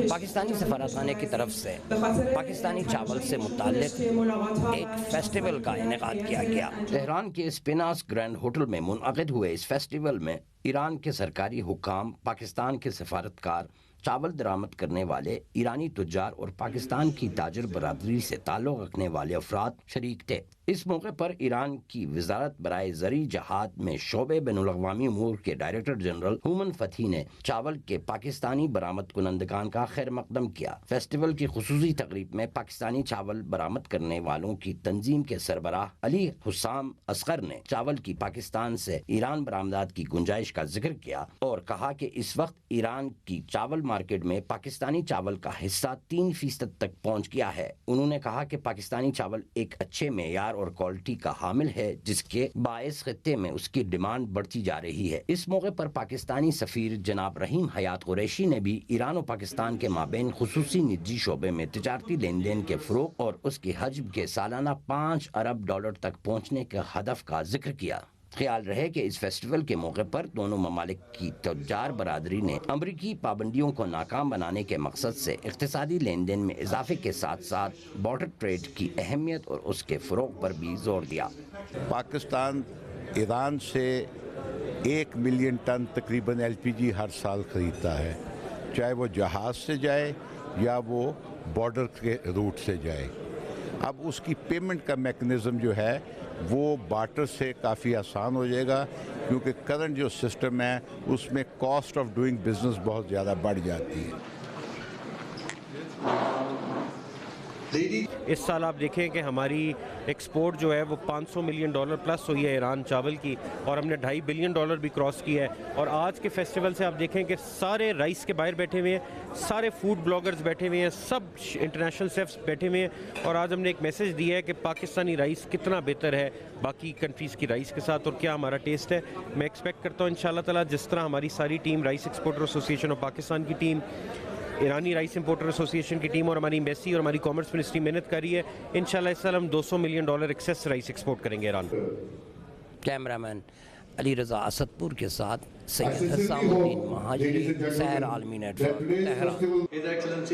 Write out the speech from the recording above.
پاکستانی سفارتخانے کی طرف سے پاکستانی چاول سے متعلق ایک فیسٹیول کا انعقاد کیا گیا۔ تہران کے اسپیناس گرینڈ ہوٹل میں منعقد ہوئے اس فیسٹیول میں ایران کے سرکاری حکام، پاکستان کے سفارتکار، چاول درآمد کرنے والے ایرانی تجار اور پاکستان کی تاجر برادری سے تعلق رکھنے والے افراد شریک تھے۔ اس موقع پر ایران کی وزارت برائے زرعی جہاد میں شعبہ بین الاقوامی امور کے ڈائریکٹر جنرل ہومن فتحی نے چاول کے پاکستانی برآمد کنندگان کا خیر مقدم کیا۔ فیسٹیول کی خصوصی تقریب میں پاکستانی چاول برآمد کرنے والوں کی تنظیم کے سربراہ علی حسام اصغر نے چاول کی پاکستان سے ایران برآمدات کی گنجائش کا ذکر کیا اور کہا کہ اس وقت ایران کی چاول مارکیٹ میں پاکستانی چاول کا حصہ 3% تک پہنچ گیا ہے۔ انہوں نے کہا کہ پاکستانی چاول ایک اچھے معیار اور کوالٹی کا حامل ہے جس کے باعث خطے میں اس کی ڈیمانڈ بڑھتی جا رہی ہے۔ اس موقع پر پاکستانی سفیر جناب رحیم حیات قریشی نے بھی ایران و پاکستان کے مابین خصوصی نجی شعبے میں تجارتی لین دین کے فروغ اور اس کی حجم کے سالانہ $5 ارب تک پہنچنے کے ہدف کا ذکر کیا۔ خیال رہے کہ اس فیسٹیول کے موقع پر دونوں ممالک کی تجار برادری نے امریکی پابندیوں کو ناکام بنانے کے مقصد سے اقتصادی لین دین میں اضافے کے ساتھ ساتھ بارٹر ٹریڈ کی اہمیت اور اس کے فروغ پر بھی زور دیا۔ پاکستان ایران سے 1 ملین ٹن تقریباً LPG ہر سال خریدتا ہے، چاہے وہ جہاز سے جائے یا وہ بارڈر کے روٹ سے جائے۔ اب اس کی پیمنٹ کا میکنزم جو ہے وہ بارٹر سے کافی آسان ہو جائے گا، کیونکہ کرنٹ جو سسٹم ہے اس میں کاسٹ آف ڈوئنگ بزنس بہت زیادہ بڑھ جاتی ہے۔ اس سال آپ دیکھیں کہ ہماری ایکسپورٹ جو ہے وہ $500 ملین پلس ہوئی ہے ایران چاول کی، اور ہم نے $2.5 بلین بھی کراس کیا ہے۔ اور آج کے فیسٹیول سے آپ دیکھیں کہ سارے رائس کے بائر بیٹھے ہوئے ہیں، سارے فوڈ بلاگرز بیٹھے ہوئے ہیں، سب انٹرنیشنل شیفز بیٹھے ہوئے ہیں، اور آج ہم نے ایک میسج دیا ہے کہ پاکستانی رائس کتنا بہتر ہے باقی کنٹریز کی رائس کے ساتھ اور کیا ہمارا ٹیسٹ ہے۔ میں ایکسپیکٹ کرتا ہوں انشاءاللہ تعالیٰ جس طرح ہماری ساری team, rice exporter association of Pakistan کی ٹیم، ایرانی رائس امپورٹر ایسوسیشن کی ٹیم اور ہماری ایمبیسی اور ہماری کامرس منسٹری محنت کر رہی ہے، انشاءاللہ اس سال ہم $200 ملین ایکسیس رائس ایکسپورٹ کریں گے ایران۔ کیمرامین علی رضا اسدپور کے ساتھ سید حسام الدین مہاجری، سیر عالمی نیٹ ورک، تہران۔